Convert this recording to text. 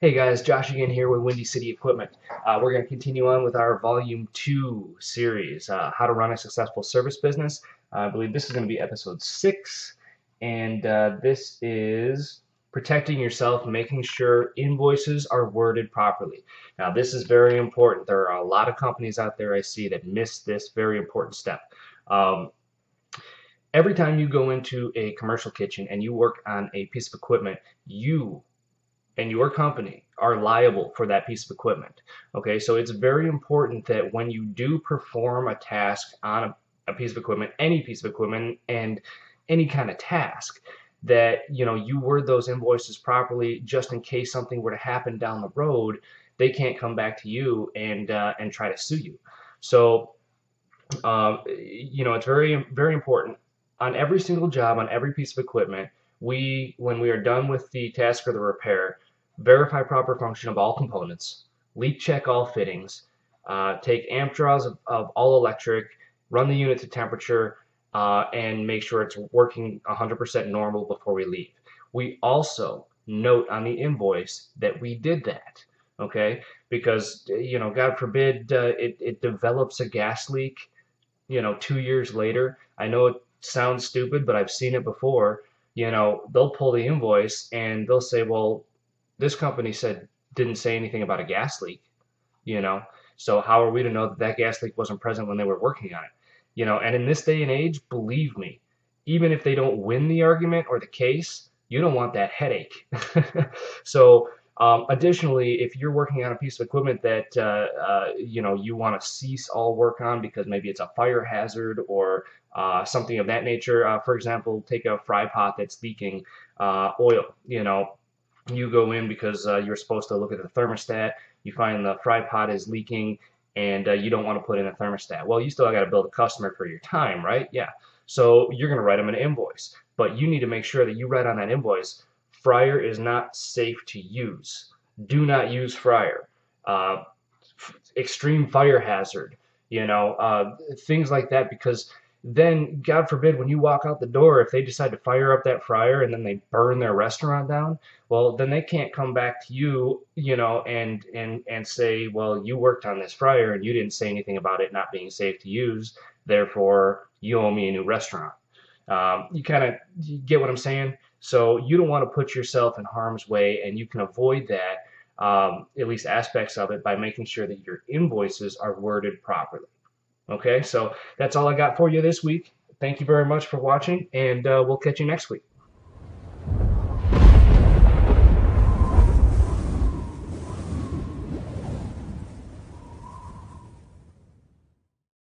Hey guys, Josh again here with Windy City Equipment. We're going to continue on with our Volume 2 series, How to Run a Successful Service Business. I believe this is going to be episode 6, and this is protecting yourself, making sure invoices are worded properly. Now, this is very important. There are a lot of companies out there I see that miss this very important step. Every time you go into a commercial kitchen and you work on a piece of equipment, you and your company are liable for that piece of equipment. Okay, so it's very important that when you do perform a task on a piece of equipment, any piece of equipment, and any kind of task, that you word those invoices properly, just in case something were to happen down the road, they can't come back to you and try to sue you. So it's very important on every single job, on every piece of equipment. When we are done with the task or the repair, verify proper function of all components, leak check all fittings, take amp draws of all electric, run the unit to temperature, and make sure it's working 100% normal before we leave. We also note on the invoice that we did that, okay? Because, God forbid it develops a gas leak, 2 years later. I know it sounds stupid, but I've seen it before. They'll pull the invoice and they'll say, well, this company didn't say anything about a gas leak, so how are we to know that that gas leak wasn't present when they were working on it? And in this day and age, believe me, even if they don't win the argument or the case, you don't want that headache. So additionally, if you're working on a piece of equipment that you want to cease all work on because maybe it's a fire hazard or something of that nature, for example, take a fry pot that's leaking oil. You go in because you're supposed to look at the thermostat. You find the fry pot is leaking, and you don't want to put in a thermostat. Well, you still got to bill the customer for your time, right? Yeah. So you're going to write them an invoice, but you need to make sure that you write on that invoice, fryer is not safe to use. Do not use fryer. Extreme fire hazard. Things like that, because then, God forbid, when you walk out the door, if they decide to fire up that fryer and then they burn their restaurant down, well, then they can't come back to you, and say, well, you worked on this fryer and you didn't say anything about it not being safe to use, therefore you owe me a new restaurant. You kind of get what I'm saying? So you don't want to put yourself in harm's way, and you can avoid that, at least aspects of it, by making sure that your invoices are worded properly. Okay, so that's all I got for you this week. Thank you very much for watching, and we'll catch you next week.